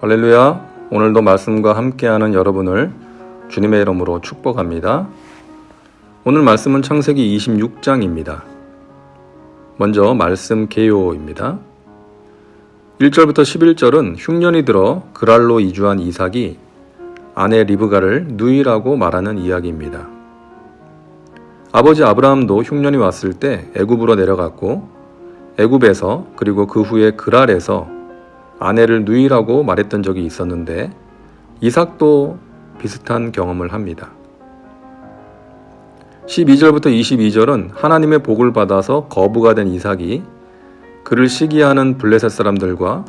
할렐루야. 오늘도 말씀과 함께하는 여러분을 주님의 이름으로 축복합니다. 오늘 말씀은 창세기 26장입니다. 먼저 말씀 개요입니다. 1절부터 11절은 흉년이 들어 그랄로 이주한 이삭이 아내 리브가를 누이라고 말하는 이야기입니다. 아버지 아브라함도 흉년이 왔을 때 애굽으로 내려갔고 애굽에서 그리고 그 후에 그랄에서 아내를 누이라고 말했던 적이 있었는데 이삭도 비슷한 경험을 합니다. 12절부터 22절은 하나님의 복을 받아서 거부가 된 이삭이 그를 시기하는 블레셋 사람들과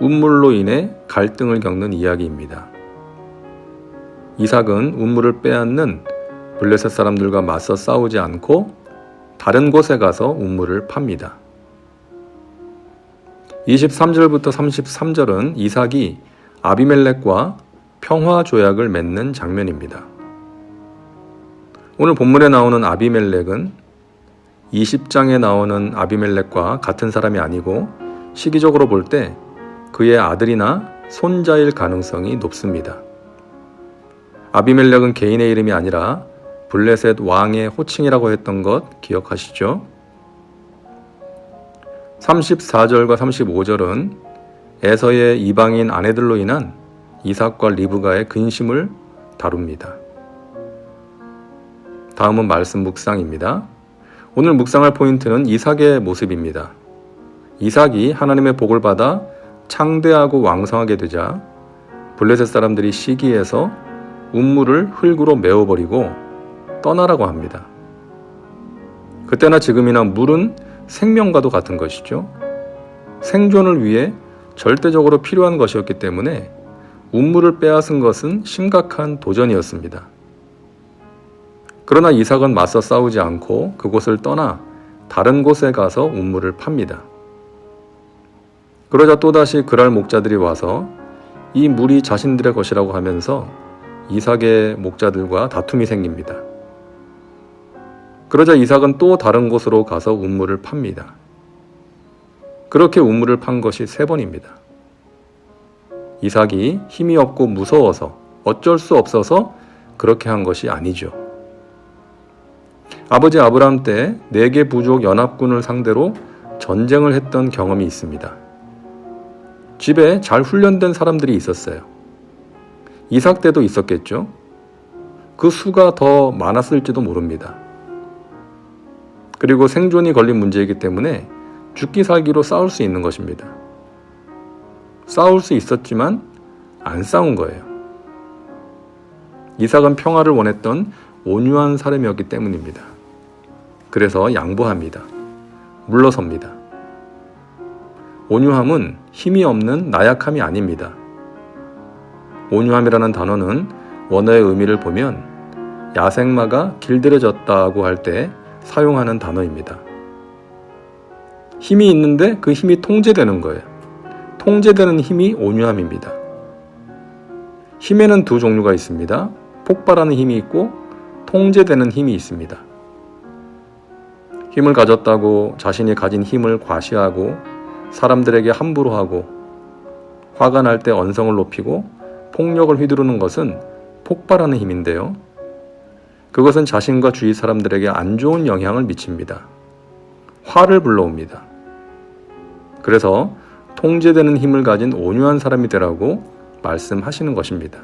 운물로 인해 갈등을 겪는 이야기입니다. 이삭은 운물을 빼앗는 블레셋 사람들과 맞서 싸우지 않고 다른 곳에 가서 운물을 팝니다. 23절부터 33절은 이삭이 아비멜렉과 평화 조약을 맺는 장면입니다. 오늘 본문에 나오는 아비멜렉은 20장에 나오는 아비멜렉과 같은 사람이 아니고 시기적으로 볼 때 그의 아들이나 손자일 가능성이 높습니다. 아비멜렉은 개인의 이름이 아니라 블레셋 왕의 호칭이라고 했던 것 기억하시죠? 34절과 35절은 에서의 이방인 아내들로 인한 이삭과 리브가의 근심을 다룹니다. 다음은 말씀 묵상입니다. 오늘 묵상할 포인트는 이삭의 모습입니다. 이삭이 하나님의 복을 받아 창대하고 왕성하게 되자 블레셋 사람들이 시기해서 운물을 흙으로 메워버리고 떠나라고 합니다. 그때나 지금이나 물은 생명과도 같은 것이죠. 생존을 위해 절대적으로 필요한 것이었기 때문에 운물을 빼앗은 것은 심각한 도전이었습니다. 그러나 이삭은 맞서 싸우지 않고 그곳을 떠나 다른 곳에 가서 운물을 팝니다. 그러자 또다시 그랄 목자들이 와서 이 물이 자신들의 것이라고 하면서 이삭의 목자들과 다툼이 생깁니다. 그러자 이삭은 또 다른 곳으로 가서 운물을 팝니다. 그렇게 운물을 판 것이 3번입니다. 이삭이 힘이 없고 무서워서 어쩔 수 없어서 그렇게 한 것이 아니죠. 아버지 아브라함 때 4개 부족 연합군을 상대로 전쟁을 했던 경험이 있습니다. 집에 잘 훈련된 사람들이 있었어요. 이삭 때도 있었겠죠. 그 수가 더 많았을지도 모릅니다. 그리고 생존이 걸린 문제이기 때문에 죽기 살기로 싸울 수 있는 것입니다. 싸울 수 있었지만 안 싸운 거예요. 이삭은 평화를 원했던 온유한 사람이었기 때문입니다. 그래서 양보합니다. 물러섭니다. 온유함은 힘이 없는 나약함이 아닙니다. 온유함이라는 단어는 원어의 의미를 보면 야생마가 길들여졌다고 할 때 사용하는 단어입니다. 힘이 있는데 그 힘이 통제되는 거예요. 통제되는 힘이 온유함입니다. 힘에는 2 종류가 있습니다. 폭발하는 힘이 있고 통제되는 힘이 있습니다. 힘을 가졌다고 자신이 가진 힘을 과시하고 사람들에게 함부로 하고 화가 날 때 언성을 높이고 폭력을 휘두르는 것은 폭발하는 힘인데요. 그것은 자신과 주위 사람들에게 안 좋은 영향을 미칩니다. 화를 불러옵니다. 그래서 통제되는 힘을 가진 온유한 사람이 되라고 말씀하시는 것입니다.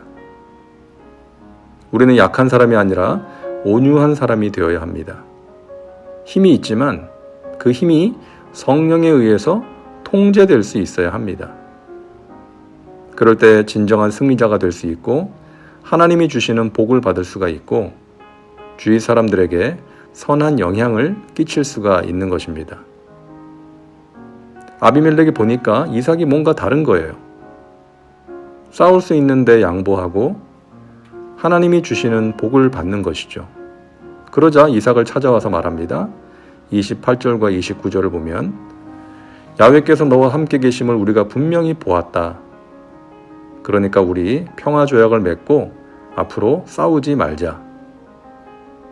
우리는 약한 사람이 아니라 온유한 사람이 되어야 합니다. 힘이 있지만 그 힘이 성령에 의해서 통제될 수 있어야 합니다. 그럴 때 진정한 승리자가 될 수 있고 하나님이 주시는 복을 받을 수가 있고 주위 사람들에게 선한 영향을 끼칠 수가 있는 것입니다. 아비멜렉이 보니까 이삭이 뭔가 다른 거예요. 싸울 수 있는데 양보하고 하나님이 주시는 복을 받는 것이죠. 그러자 이삭을 찾아와서 말합니다. 28절과 29절을 보면 야훼께서 너와 함께 계심을 우리가 분명히 보았다. 그러니까 우리 평화 조약을 맺고 앞으로 싸우지 말자.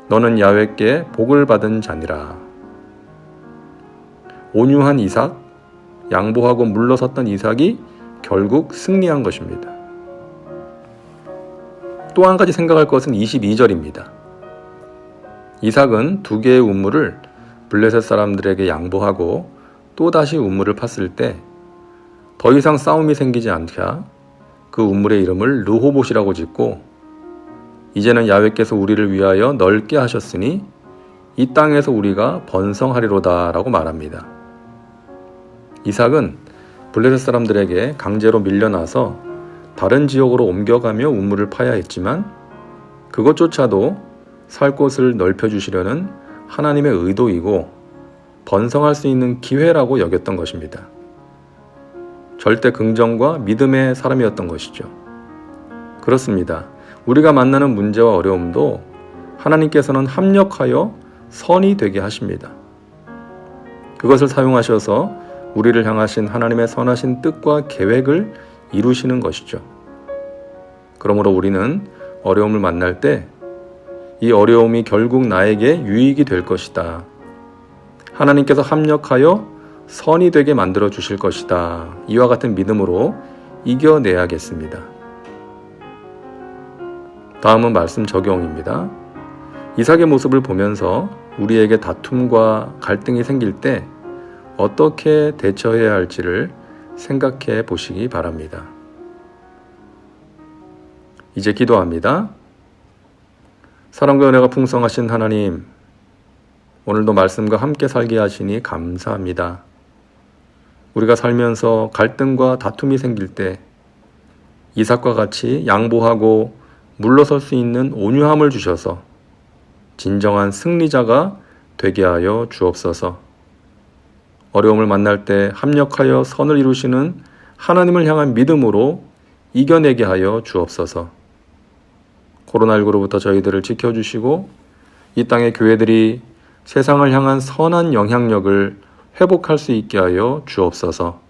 너는 야훼께 복을 받은 자니라. 온유한 이삭, 양보하고 물러섰던 이삭이 결국 승리한 것입니다. 또 한 가지 생각할 것은 22절입니다. 이삭은 2개의 우물을 블레셋 사람들에게 양보하고 또다시 우물을 팠을 때 더 이상 싸움이 생기지 않자 그 우물의 이름을 르호봇이라고 짓고 이제는 야훼께서 우리를 위하여 넓게 하셨으니 이 땅에서 우리가 번성하리로다 라고 말합니다. 이삭은 블레셋 사람들에게 강제로 밀려나서 다른 지역으로 옮겨가며 우물을 파야 했지만 그것조차도 살 곳을 넓혀주시려는 하나님의 의도이고 번성할 수 있는 기회라고 여겼던 것입니다. 절대 긍정과 믿음의 사람이었던 것이죠. 그렇습니다. 우리가 만나는 문제와 어려움도 하나님께서는 합력하여 선이 되게 하십니다. 그것을 사용하셔서 우리를 향하신 하나님의 선하신 뜻과 계획을 이루시는 것이죠. 그러므로 우리는 어려움을 만날 때 이 어려움이 결국 나에게 유익이 될 것이다. 하나님께서 합력하여 선이 되게 만들어 주실 것이다. 이와 같은 믿음으로 이겨내야겠습니다. 다음은 말씀 적용입니다. 이삭의 모습을 보면서 우리에게 다툼과 갈등이 생길 때 어떻게 대처해야 할지를 생각해 보시기 바랍니다. 이제 기도합니다. 사랑과 은혜가 풍성하신 하나님, 오늘도 말씀과 함께 살게 하시니 감사합니다. 우리가 살면서 갈등과 다툼이 생길 때 이삭과 같이 양보하고 물러설 수 있는 온유함을 주셔서 진정한 승리자가 되게 하여 주옵소서. 어려움을 만날 때 합력하여 선을 이루시는 하나님을 향한 믿음으로 이겨내게 하여 주옵소서. 코로나19로부터 저희들을 지켜주시고 이 땅의 교회들이 세상을 향한 선한 영향력을 회복할 수 있게 하여 주옵소서.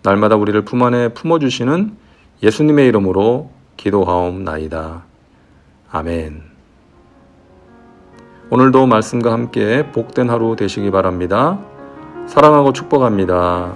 날마다 우리를 품 안에 품어주시는 예수님의 이름으로 기도하옵나이다. 아멘. 오늘도 말씀과 함께 복된 하루 되시기 바랍니다. 사랑하고 축복합니다.